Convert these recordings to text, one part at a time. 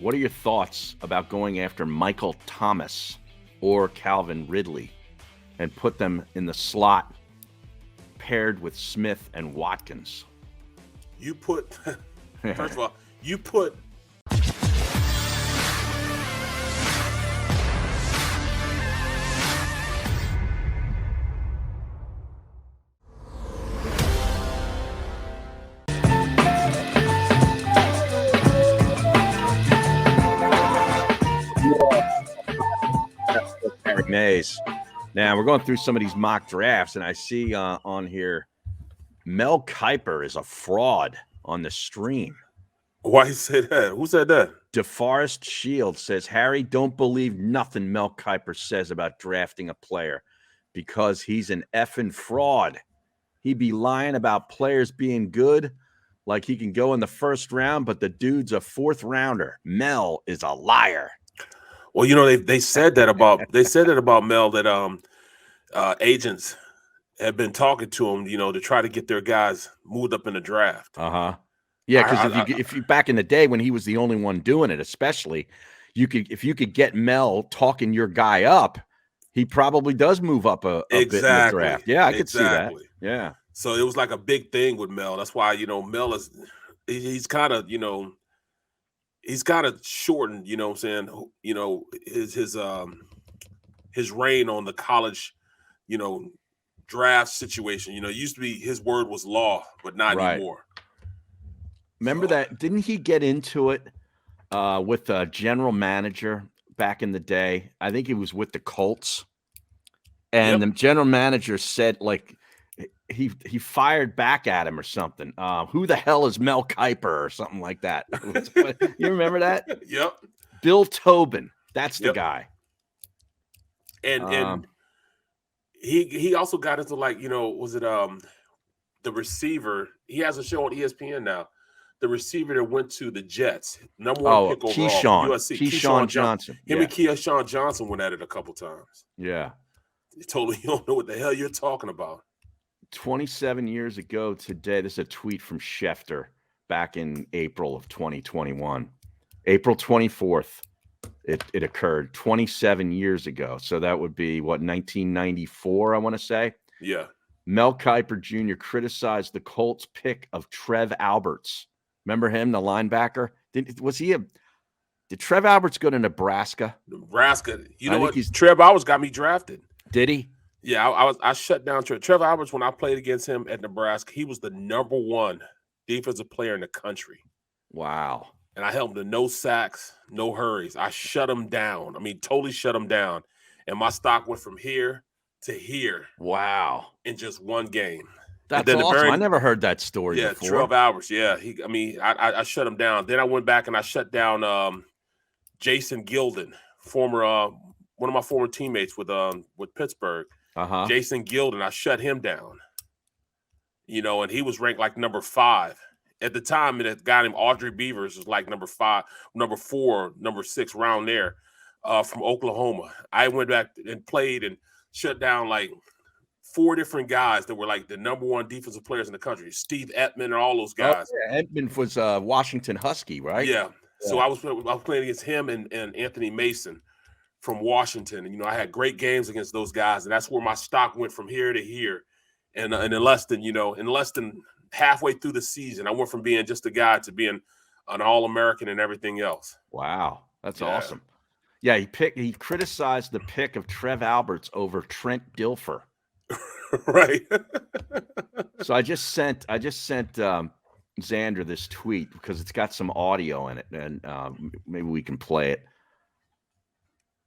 What are your thoughts about going after Michael Thomas or Calvin Ridley and put them in the slot paired with Smith and Watkins? You put, first of all, you put. Mays. Now we're going through some of these mock drafts, and I see on here Mel Kiper is a fraud on the stream. Why you say that? Who said that? DeForest Shields says, Harry, don't believe nothing Mel Kiper says about drafting a player because he's an effing fraud. He be lying about players being good, like he can go in the first round, but the dude's a fourth rounder. Mel is a liar. Well, you know, they said that about Mel, that agents have been talking to him, you know, to try to get their guys moved up in the draft. Yeah, because if you back in the day when he was the only one doing it, especially, if you could get Mel talking your guy up, he probably does move up a bit in the draft. Yeah, I could see that. Yeah. So it was like a big thing with Mel. That's why, you know, Mel he's kind of, you know, he's kind of shortened, you know what I'm saying? You know, his reign on the college, you know, draft situation. You know, it used to be his word was law, but not anymore. Remember that? Didn't he get into it with a general manager back in the day? I think he was with the Colts. And the general manager said, like, he fired back at him or something. Who the hell is Mel Kiper or something like that? You remember that? Yep. Bill Tobin. That's the guy. And he also got into, like, you know, was it the receiver? He has a show on ESPN now. The receiver that went to the Jets, number one pick overall, USC. Keyshawn Johnson. Him and Keyshawn Johnson went at it a couple times. Yeah. You totally don't know what the hell you're talking about. 27 years ago today, this is a tweet from Schefter back in April of 2021. April 24th, it occurred 27 years ago. So that would be, what, 1994, I want to say? Yeah. Mel Kiper Jr. criticized the Colts pick of Trev Alberts. Remember him, the linebacker? Did Trev Alberts go to Nebraska? Nebraska. You know what? Trev Alberts got me drafted. Did he? Yeah, I shut down Trev Alberts when I played against him at Nebraska. He was the number one defensive player in the country. Wow. And I held him to no sacks, no hurries. I shut him down. I mean, totally shut him down. And my stock went from here to here. Wow. In just one game. That's awesome. I never heard that story before. Trev Alberts. Yeah. I shut him down. Then I went back and I shut down Jason Gilden, one of my former teammates with Pittsburgh. Jason Gilden, I shut him down. You know, and he was ranked like number 5. At the time, a guy named Audrey Beavers was like number 5, number 4, number 6, around there, from Oklahoma. I went back and played and shut down like 4 different guys that were like the number one defensive players in the country. Steve Ettman and all those guys. Oh, yeah. Ettman was Washington Husky, right? Yeah. So I was playing against him and Anthony Mason from Washington. And, you know, I had great games against those guys, and that's where my stock went from here to here. And in less than halfway through the season, I went from being just a guy to being an All-American and everything else. Wow, that's awesome. Yeah, he criticized the pick of Trev Alberts over Trent Dilfer. Right. So I just sent Xander this tweet because it's got some audio in it, and maybe we can play it.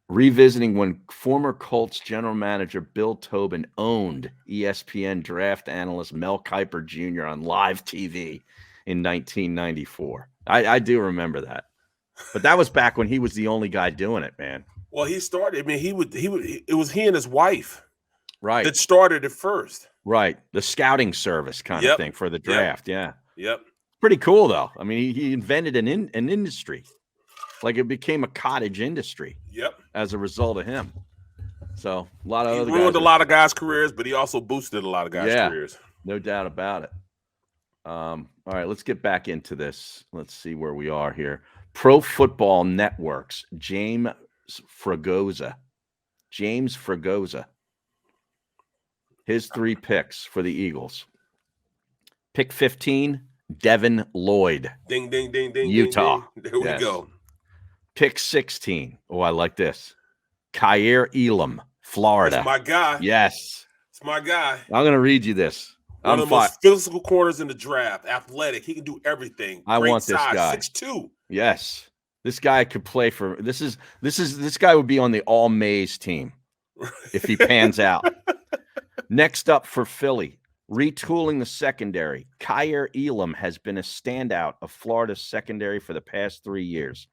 Revisiting when former Colts general manager Bill Tobin owned ESPN draft analyst Mel Kiper Jr. on live TV in 1994. I do remember that, but that was back when he was the only guy doing it, man. Well, he started. I mean, it was he and his wife, right, that started it first. Right, the scouting service kind of thing for the draft. Yep. Pretty cool though. I mean, he invented an industry. Like, it became a cottage industry. Yep. As a result of him. So a lot of he other ruined guys a lot of guys' careers, but he also boosted a lot of guys' careers. No doubt about it. All right, let's get back into this. Let's see where we are here. Pro Football Network's James Fragoza. His 3 picks for the Eagles. Pick 15, Devin Lloyd. Ding, ding, ding, ding, Utah. Ding, ding. There we go. Pick 16. Oh, I like this. Kyer Elam, Florida. That's my guy. Yes. It's my guy. I'm going to read you this. One of the most physical corners in the draft. Athletic. He can do everything. I Great want this size, guy. 6'2". Yes. This guy could play for this guy would be on the all Mays team if he pans out. Next up for Philly, retooling the secondary. Kyer Elam has been a standout of Florida's secondary for the past 3 years.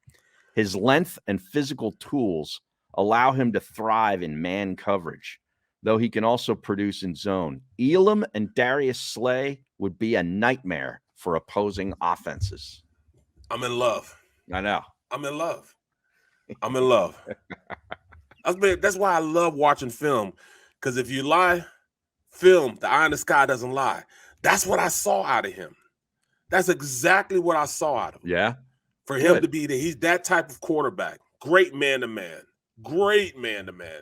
His length and physical tools allow him to thrive in man coverage, though he can also produce in zone. Elam and Darius Slay would be a nightmare for opposing offenses. I'm in love. I know. I'm in love. I'm in love. That's why I love watching film, because if you lie, film, the eye in the sky doesn't lie. That's what I saw out of him. That's exactly what I saw out of him. Yeah. For him to be there, he's that type of quarterback. Great man-to-man. Great man-to-man.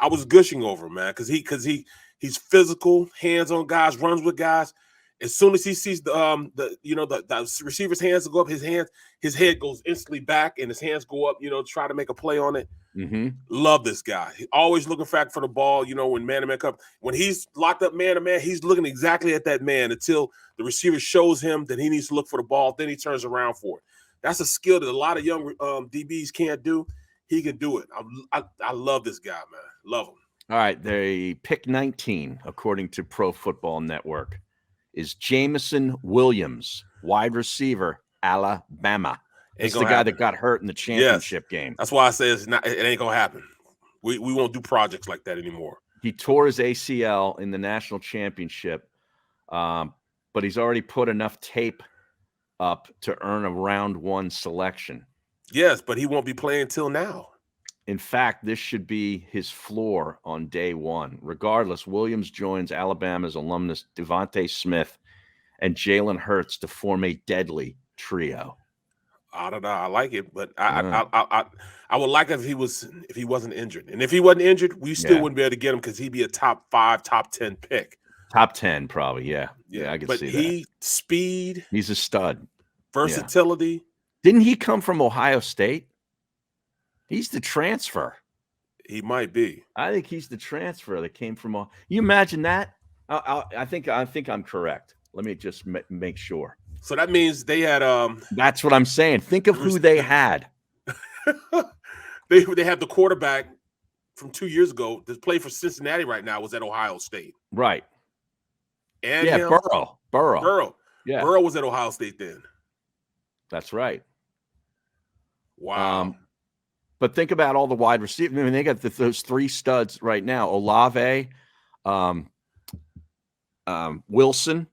I was gushing over him, man, because he's physical, hands on guys, runs with guys. As soon as he sees the receiver's hands go up, his head goes instantly back, and his hands go up, try to make a play on it. Mm-hmm. Love this guy. He always looking back for the ball, when man-to-man comes. When he's locked up man-to-man, he's looking exactly at that man until the receiver shows him that he needs to look for the ball. Then he turns around for it. That's a skill that a lot of young DBs can't do. He can do it. I love this guy, man. Love him. All right, they pick 19, according to Pro Football Network, is Jameson Williams, wide receiver, Alabama. It's the guy that got hurt in the championship game. That's why I say it ain't gonna happen. We won't do projects like that anymore. He tore his ACL in the national championship, but he's already put enough tape up to earn a round 1 selection. Yes, but he won't be playing till now. In fact, this should be his floor on day 1. Regardless, Williams joins Alabama's alumnus Devontae Smith and Jalen Hurts to form a deadly trio. I don't know. I like it, but I would like it if he wasn't injured. And if he wasn't injured, we still wouldn't be able to get him because he'd be a top 5, top 10 pick. Top 10, probably. Yeah, I can see that. Speed. He's a stud. Versatility. Yeah. Didn't he come from Ohio State? He's the transfer. He might be. I think he's the transfer that came from. You imagine that? I think I'm correct. Let me just make sure. So that means they had. That's what I'm saying. Think of who they had. They had the quarterback from 2 years ago that played for Cincinnati right now was at Ohio State. Right. And Burrow. Yeah. Burrow was at Ohio State then. That's right. Wow. But think about all the wide receivers. I mean, they got those 3 studs right now: Olave, Wilson,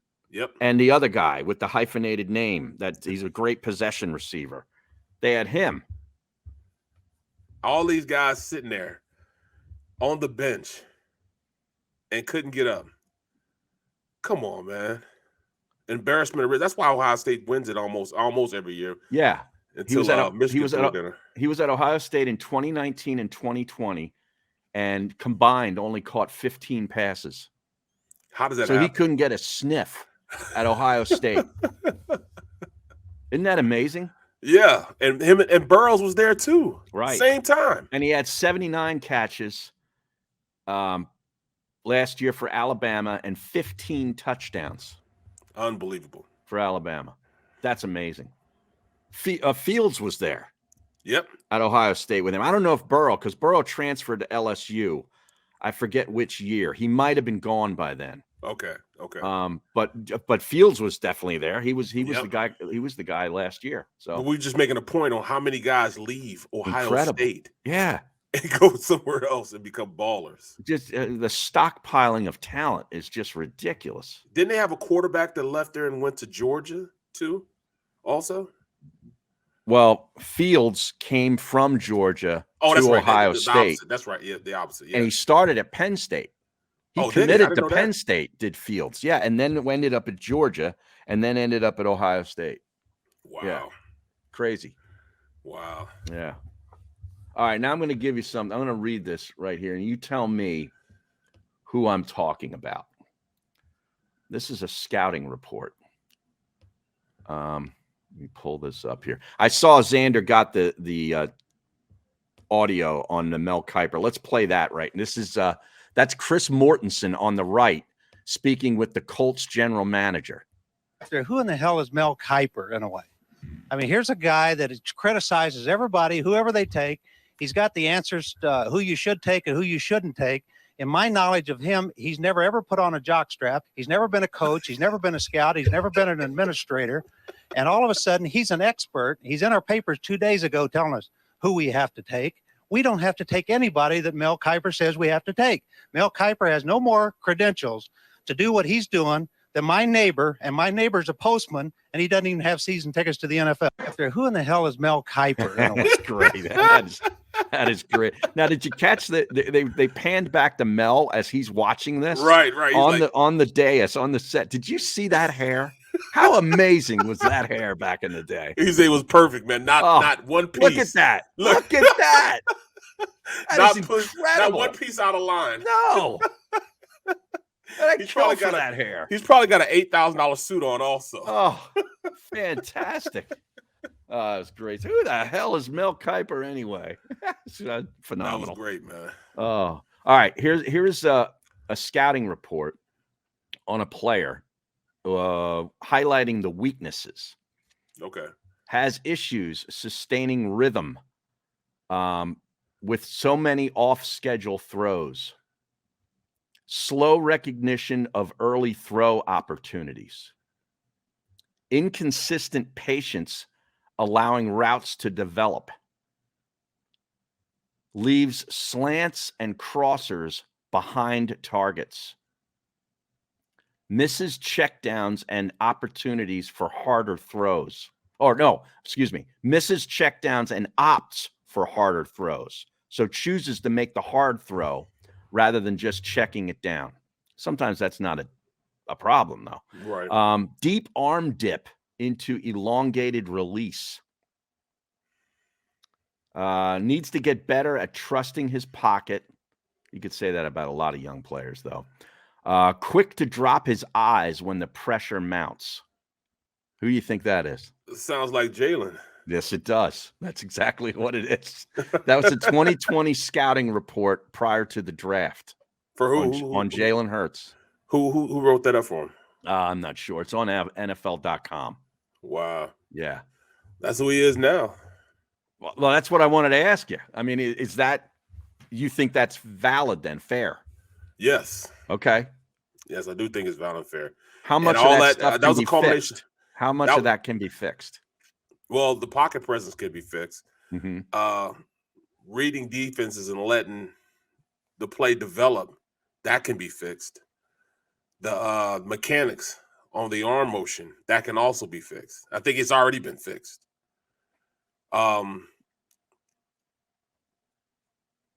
and the other guy with the hyphenated name. That he's a great possession receiver. They had him. All these guys sitting there on the bench and couldn't get up. Come on, man. Embarrassment. That's why Ohio State wins it almost every year. Yeah. Until he was at Ohio State in 2019 and 2020, and combined only caught 15 passes. How does that happen? So he couldn't get a sniff at Ohio State. Isn't that amazing? Yeah, and him and Burrows was there too. Right, same time. And he had 79 catches last year for Alabama and 15 touchdowns. Unbelievable for Alabama. That's amazing. Fields was there. Yep. At Ohio State with him. I don't know if because Burrow transferred to LSU. I forget which year. He might have been gone by then. Okay. But Fields was definitely there. He was the guy. He was the guy last year. So we're just making a point on how many guys leave Ohio State. Yeah. And go somewhere else and become ballers. Just the stockpiling of talent is just ridiculous. Didn't they have a quarterback that left there and went to Georgia too? Also. Well, Fields came from Georgia to Ohio State. That's right. Yeah, the opposite. Yeah. And he started at Penn State. He committed to Penn State, did Fields. Yeah, and then ended up at Georgia and then ended up at Ohio State. Wow. Yeah. Crazy. Wow. Yeah. All right, now I'm going to give you something. I'm going to read this right here, and you tell me who I'm talking about. This is a scouting report. Let me pull this up here. I saw Xander got the audio on the Mel Kiper. Let's play that right. And this is that's Chris Mortensen on the right speaking with the Colts general manager. Who in the hell is Mel Kiper in a way? I mean, here's a guy that criticizes everybody, whoever they take. He's got the answers to who you should take and who you shouldn't take. In my knowledge of him, he's never ever put on a jockstrap. He's never been a coach. He's never been a scout. He's never been an administrator. And all of a sudden, he's an expert. He's in our papers 2 days ago telling us who we have to take. We don't have to take anybody that Mel Kiper says we have to take. Mel Kiper has no more credentials to do what he's doing than my neighbor, and my neighbor's a postman, and he doesn't even have season tickets to the NFL. Who in the hell is Mel Kiper? That's great. That is great. Now, did you catch that they panned back to Mel as he's watching this? Right. On the dais, on the set. Did you see that hair? How amazing was that hair back in the day? It was perfect, man. Not one piece. Look at that. Look at that. That is incredible. Not one piece out of line. No. He's probably got that hair. He's probably got an $8,000 suit on also. Oh, fantastic. It's great. Who the hell is Mel Kiper anyway? Phenomenal. That was great, man. Oh, all right. Here's a scouting report on a player highlighting the weaknesses. Okay. Has issues sustaining rhythm with so many off-schedule throws. Slow recognition of early throw opportunities. Inconsistent patience allowing routes to develop. Leaves slants and crossers behind targets. Misses checkdowns and opportunities for harder throws. Misses checkdowns and opts for harder throws. So chooses to make the hard throw rather than just checking it down. Sometimes that's not a problem, though. Right. Deep arm dip into elongated release. Needs to get better at trusting his pocket. You could say that about a lot of young players, though. Quick to drop his eyes when the pressure mounts. Who do you think that is? It sounds like Jalen. Yes, it does. That's exactly what it is. That was a 2020 scouting report prior to the draft. For who? On Jalen Hurts. Who wrote that up for him? I'm not sure. It's on NFL.com. Wow. Yeah. That's who he is now. Well, that's what I wanted to ask you. I mean, is that, you think that's valid then? Fair? Yes. Okay. Yes, I do think it's valid and fair. How much and of all that stuff that was can a be culmination. Fixed? How much of that can be fixed? Well, the pocket presence could be fixed. Mm-hmm. Reading defenses and letting the play develop, that can be fixed. The mechanics on the arm motion, that can also be fixed. I think it's already been fixed. All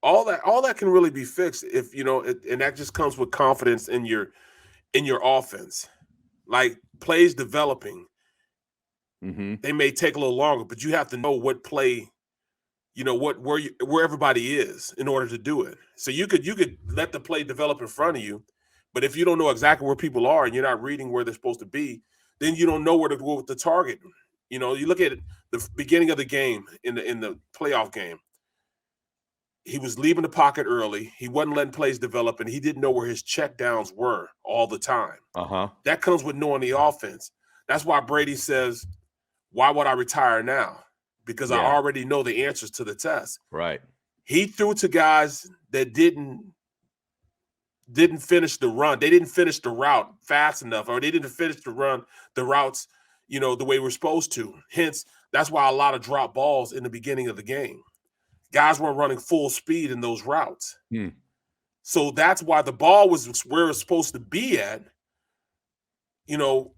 that can really be fixed if and that just comes with confidence in your offense. Like plays developing. Mm-hmm. They may take a little longer, but you have to know what play, where everybody is in order to do it. So you could let the play develop in front of you, but if you don't know exactly where people are and you're not reading where they're supposed to be, then you don't know where to go with the target. You look at the beginning of the game in the playoff game. He was leaving the pocket early. He wasn't letting plays develop, and he didn't know where his check downs were all the time. That comes with knowing the offense. That's why Brady says, why would I retire now? Because I already know the answers to the test. Right. He threw to guys that didn't finish the run. They didn't finish the route fast enough, or they didn't finish the routes, the way we're supposed to. Hence, that's why a lot of drop balls in the beginning of the game. Guys weren't running full speed in those routes. So that's why the ball was where it was supposed to be at.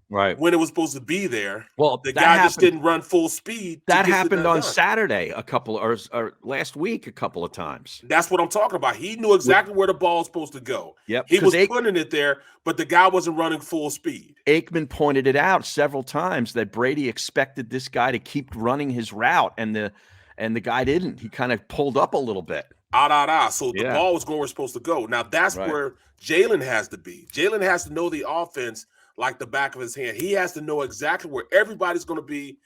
Right when it was supposed to be there. Well, the guy just didn't run full speed. That happened on Saturday or last week a couple of times. That's what I'm talking about. He knew exactly where the ball was supposed to go. Yep. He was putting it there, but the guy wasn't running full speed. Aikman pointed it out several times that Brady expected this guy to keep running his route, and and the guy didn't. He kind of pulled up a little bit. So the ball was going where it's supposed to go. Now that's where Jalen has to be. Jalen has to know the offense like the back of his hand. He has to know exactly where everybody's going to be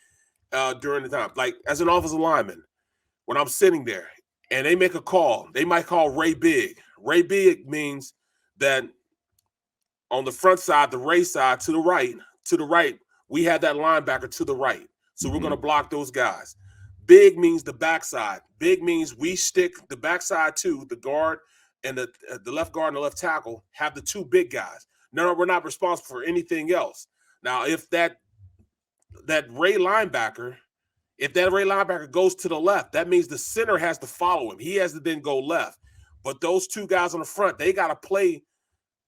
during the time. Like as an offensive lineman, when I'm sitting there and they make a call, they might call Ray Big. Ray Big means that on the front side, the Ray side to the right, we have that linebacker to the right. So we're going to block those guys. Big means the backside. Big means we stick the backside to the guard and the left guard and the left tackle have the two big guys. No, we're not responsible for anything else. Now, if that Ray linebacker goes to the left, that means the center has to follow him. He has to then go left. But those two guys on the front, they got to play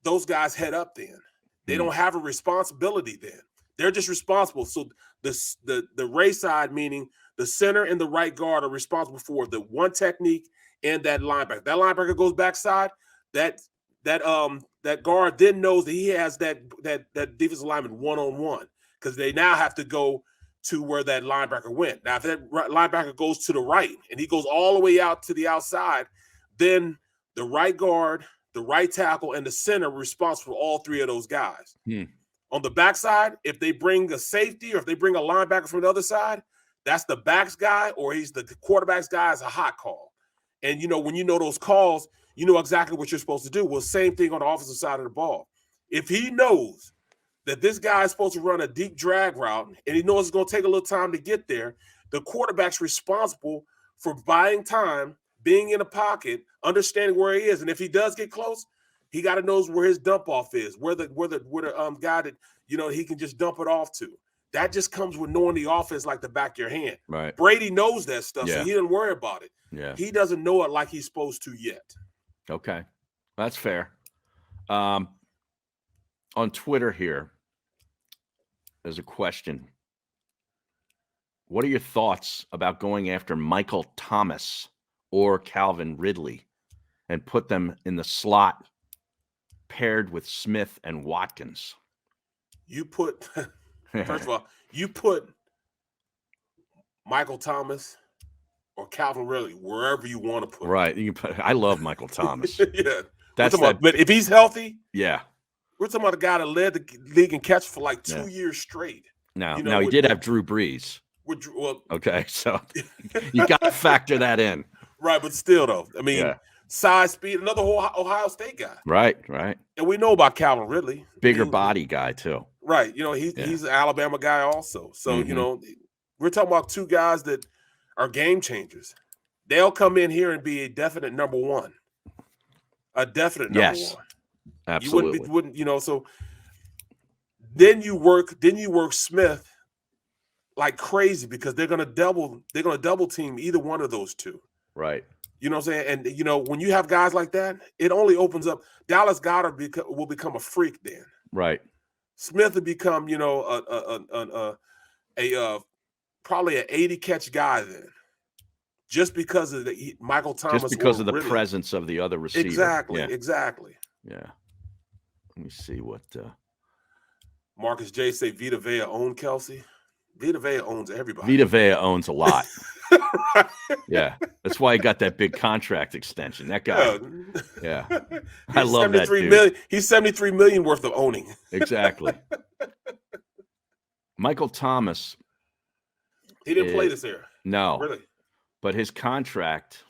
those guys head up then. They don't have a responsibility then. They're just responsible. So the Ray side, meaning the center and the right guard, are responsible for the one technique and that linebacker. That linebacker goes backside. That guard then knows that he has that defensive lineman one-on-one, because they now have to go to where that linebacker went. Now, if that linebacker goes to the right and he goes all the way out to the outside, then the right guard, the right tackle, and the center are responsible for all three of those guys. On the backside, if they bring a safety or if they bring a linebacker from the other side, that's the backs guy or he's the quarterback's guy is a hot call. And, when you know those calls, you know exactly what you're supposed to do. Well, same thing on the offensive side of the ball. If he knows that this guy is supposed to run a deep drag route and he knows it's going to take a little time to get there, the quarterback's responsible for buying time, being in a pocket, understanding where he is. And if he does get close, he got to know where his dump off is, where the guy that, he can just dump it off to. That just comes with knowing the offense like the back of your hand. Right. Brady knows that stuff, so he doesn't worry about it. Yeah. He doesn't know it like he's supposed to yet. Okay. That's fair. On Twitter here, there's a question. What are your thoughts about going after Michael Thomas or Calvin Ridley and put them in the slot paired with Smith and Watkins? First of all, you put Michael Thomas or Calvin Ridley wherever you want to put him. Right. I love Michael Thomas. Yeah. But if he's healthy, we're talking about a guy that led the league in catch for like 2 years straight. Now he did have Drew Brees. Okay, so you got to factor that in. Right, but still, though, I mean, size, speed, another Ohio State guy. Right. And we know about Calvin Ridley. Bigger body guy, too. Right. He's an Alabama guy also. So, we're talking about two guys that are game changers. They'll come in here and be a definite number one. A definite number one. Absolutely. You wouldn't, so then you work Smith like crazy because they're gonna double team either one of those two. Right. You know what I'm saying? And when you have guys like that, it only opens up. Dallas Goedert will become a freak then. Right. Smith will become, probably an 80 catch guy then, just because of Michael Thomas. Just because of the presence of the other receiver. Exactly. Yeah. Let me see what Marcus J. say. Vita Vea owned Kelsey. Vita Vea owns everybody. Vita Vea owns a lot. Right. Yeah, that's why he got that big contract extension. That guy. Yeah. I love that dude. He's $73 million worth of owning. Exactly. Michael Thomas. He didn't play this year. No. Really. But his contract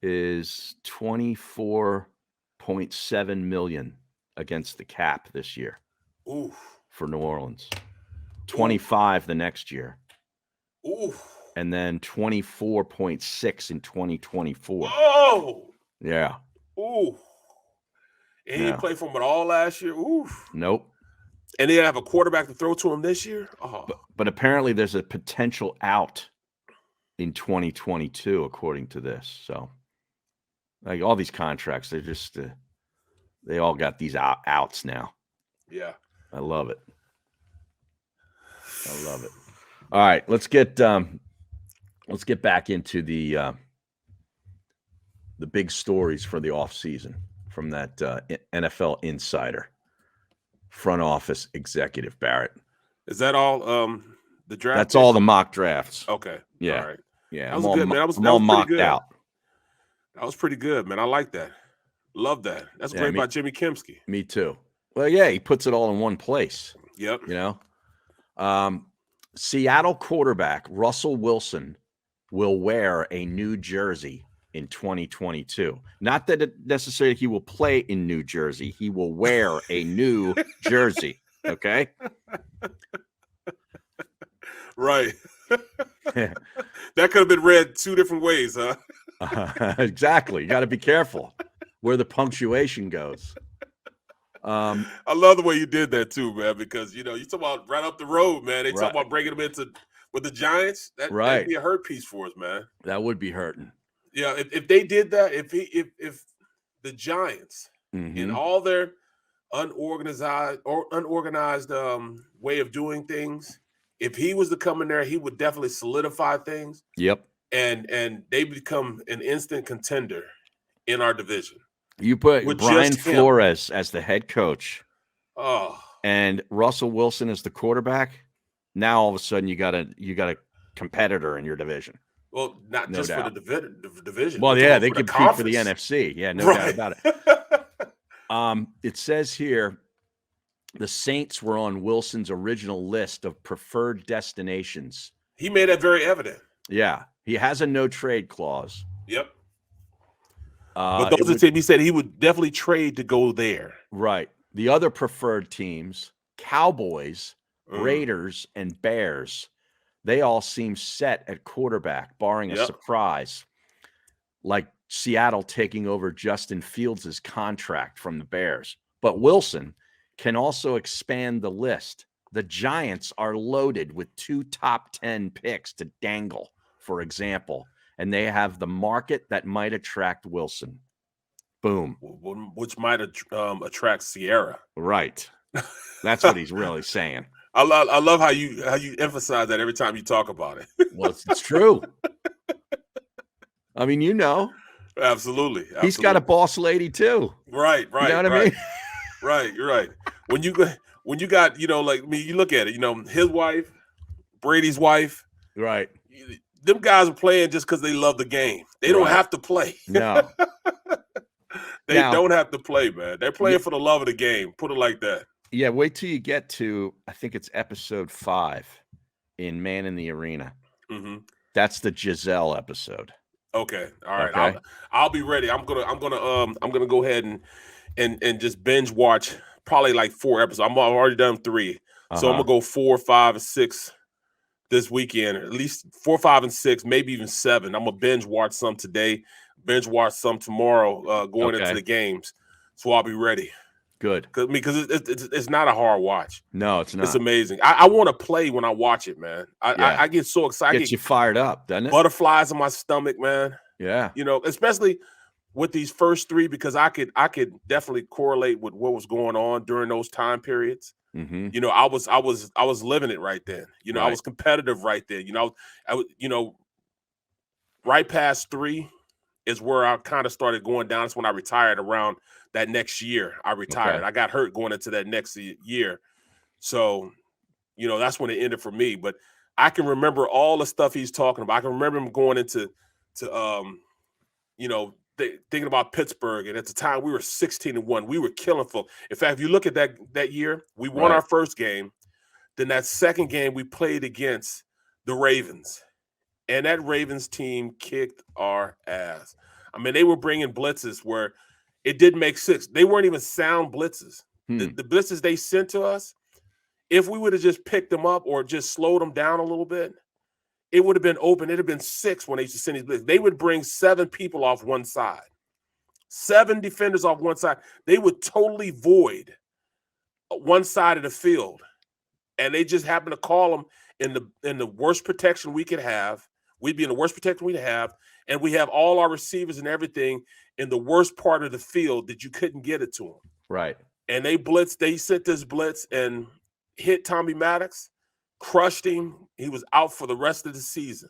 is $24.7 million against the cap this year. Ooh. For New Orleans. 25 the next year. Ooh. And then 24.6 in 2024. Oh. Yeah. Ooh. And he didn't play for him at all last year. Ooh. Nope. And they have a quarterback to throw to him this year. Oh. But apparently there's a potential out in 2022, according to this. So, like all these contracts, they're just they all got these outs now. Yeah. I love it. All right, let's get back into the big stories for the offseason from that NFL insider, front office executive, Barrett. Is that all the draft? That's all the mock drafts. Okay. Yeah. All right. Yeah, that was good, man. That was mocked pretty good. out. That was pretty good, man. I like that. Love that. That's great by Jimmy Kempski. Me too. Well, yeah, he puts it all in one place. Yep. You know, Seattle quarterback Russell Wilson will wear a new jersey in 2022. Not that it necessarily he will play in New Jersey. He will wear a new jersey. Okay. Right. That could have been read two different ways, huh? Exactly. You got to be careful where the punctuation goes. I love the way you did that too, man, because you talk about right up the road, man. They talk about bringing them into with the Giants. That'd be a hurt piece for us, man. That would be hurting. Yeah, if they did that, if the Giants in all their unorganized way of doing things, if he was to come in there, he would definitely solidify things. Yep. And they become an instant contender in our division. You put Brian Flores as the head coach. Oh. And Russell Wilson as the quarterback. Now all of a sudden you got a competitor in your division. Well, not just for the division. Well, yeah, they compete for the NFC. Yeah, no doubt about it. It says here the Saints were on Wilson's original list of preferred destinations. He made that very evident. Yeah, he has a no trade clause. Yep. But those are the teams he said he would definitely trade to go there. Right. The other preferred teams, Cowboys, Raiders, and Bears, they all seem set at quarterback, barring a surprise, like Seattle taking over Justin Fields' contract from the Bears. But Wilson can also expand the list. The Giants are loaded with 2 top 10 picks to dangle, for example, and they have the market that might attract Wilson. Boom. Which might attract Sierra. Right. That's what he's really saying. I love how you emphasize that every time you talk about it. Well, it's true. I mean, Absolutely. He's got a boss lady too. Right. You know what I mean? Right. You're right. When you got, like me, you look at it, his wife, Brady's wife. Right. Them guys are playing just because they love the game. They don't have to play. No. They don't have to play, man. They're playing for the love of the game. Put it like that. Yeah, wait till you get to, I think it's episode 5 in Man in the Arena. Mm-hmm. That's the Giselle episode. Okay. All right. Okay. I'll be ready. I'm gonna go ahead and just binge watch probably like 4 episodes. I've already done 3. So I'm gonna go 4, 5, and 6 this weekend, at least 4, 5, and 6, maybe even 7. I'm gonna binge watch some today, binge watch some tomorrow, going into the games. So I'll be ready. Good. Because it's not a hard watch. No, it's not. It's amazing. I want to play when I watch it, man. I get so excited. Gets you fired up, doesn't it? Butterflies in my stomach, man. Yeah. Especially with these first 3, because I could definitely correlate with what was going on during those time periods. Mm-hmm. I was living it right then. Right. I was competitive right then. Right past 3 is where I kind of started going down. That's when I retired. Around that next year, I retired. Okay. I got hurt going into that next year. So, that's when it ended for me. But I can remember all the stuff he's talking about. I can remember him going into thinking about Pittsburgh. And at the time, we were 16-1. We were killing folk. In fact, if you look at that year, we won our first game. Then that second game, we played against the Ravens. And that Ravens team kicked our ass. I mean, they were bringing blitzes where it didn't make sense. They weren't even sound blitzes. The blitzes they sent to us, if we would have just picked them up or just slowed them down a little bit, it would have been open. It would have been 6 when they used to send these blitzes. They would bring 7 people off one side, 7 defenders off one side. They would totally void one side of the field, and they just happened to call them in the worst protection we could have. We'd be in the worst protection we'd have, and we have all our receivers and everything in the worst part of the field that you couldn't get it to them. Right. And they sent this blitz and hit Tommy Maddox, crushed him. He was out for the rest of the season.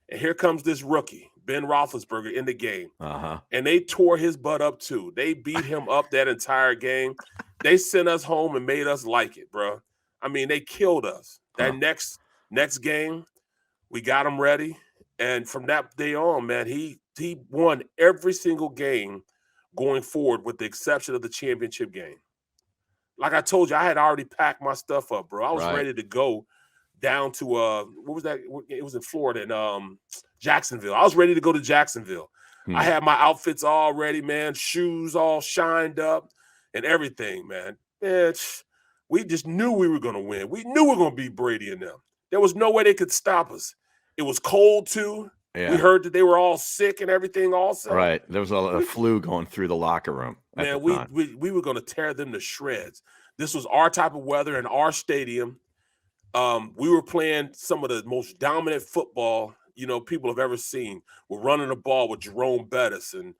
And here comes this rookie, Ben Roethlisberger, in the game. Uh-huh. And they tore his butt up too. They beat him up that entire game. They sent us home and made us like it, bro. I mean, they killed us. That next game, we got them ready, And from that day on, man, he won every single game going forward with the exception of the championship game. Like I told you, I had already packed my stuff up, bro. I was ready to go down to what was that? It was in Florida in Jacksonville. I was ready to go to Jacksonville. I had my outfits all ready, man, shoes all shined up and everything, man. Man, we just knew we were gonna win. We knew we were gonna beat Brady and them. There was no way they could stop us. It was cold too. Yeah. We heard that they were all sick and everything also. Right. There was a flu going through the locker room. Man, we were going to tear them to shreds. This was our type of weather in our stadium. We were playing some of the most dominant football, people have ever seen. We're running the ball with Jerome Bettis and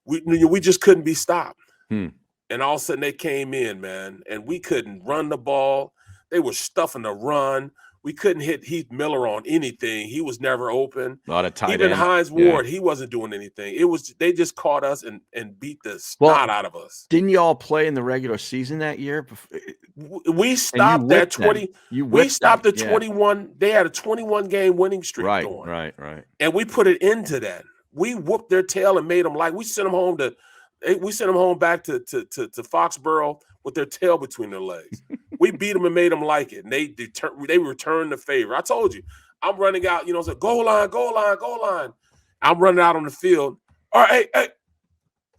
we just couldn't be stopped. And all of a sudden they came in, man, and we couldn't run the ball. They were stuffing the run. We couldn't hit Heath Miller on anything. He was never open. A lot of tight Even end. Hines Ward, he wasn't doing anything. They just caught us and beat the snot out of us. Didn't y'all play in the regular season that year? We stopped at 20. We stopped at 21. They had a 21 game winning streak going. Right. And we put it into that. We whooped their tail and made them we sent them home back to Foxborough with their tail between their legs. We beat them and made them like it. And they returned the favor. I told you, I'm running out, it's like goal line. I'm running out on the field. All right, hey,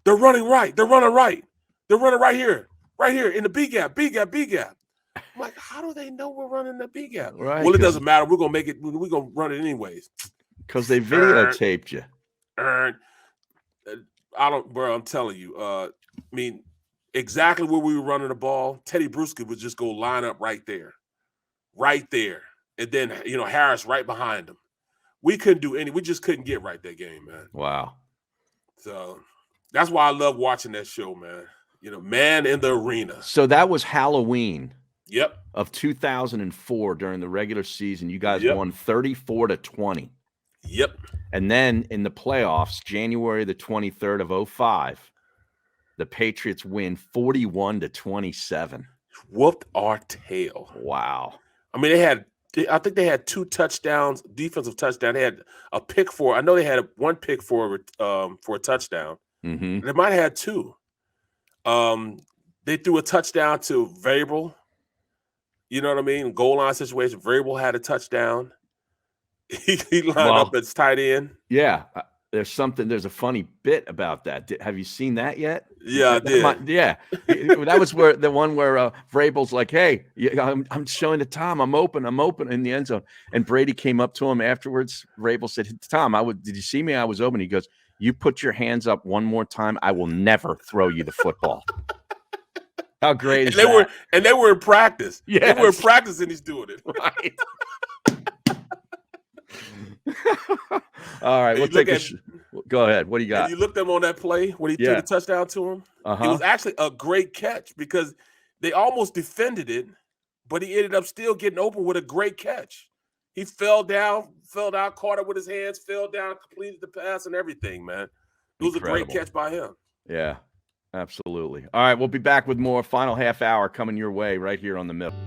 they're running right. They're running right here in the B gap. I'm like, how do they know we're running the B gap? Right. Well, it doesn't matter. We're gonna make it. We're gonna run it anyways. Because they videotaped you. I'm telling you. Exactly where we were running the ball, Teddy Bruschi would just go line up right there. And then, Harris right behind him. We just couldn't get right that game, man. Wow. So that's why I love watching that show, man. Man in the Arena. So that was Halloween. Yep. Of 2004 during the regular season. You guys won 34-20. Yep. And then in the playoffs, January the 23rd of 2005, the Patriots win 41-27. Whooped our tail. Wow. I mean, I think they had 2 touchdowns, defensive touchdown. They had a pick for. I know they had one pick for a touchdown. Mm-hmm. They might have had 2. They threw a touchdown to Vrabel. You know what I mean? Goal line situation. Vrabel had a touchdown. He lined up as tight end. Yeah. There's a funny bit about that. Have you seen that yet? Yeah, I did. That was the one where Vrabel's like, hey, I'm showing to Tom. I'm open in the end zone. And Brady came up to him afterwards. Vrabel said, Tom, did you see me? I was open. He goes, you put your hands up one more time. I will never throw you the football. How great is that? They were in practice. Yes. They were in practice and he's doing it. Right. All right, go ahead. What do you got? You looked at him on that play when he threw the touchdown to him. It was actually a great catch because they almost defended it, but he ended up still getting open with a great catch. He fell down, caught it with his hands, fell down, completed the pass and everything, man. It was a great catch by him. Yeah, absolutely. All right, we'll be back with more final half hour coming your way right here on The Middle.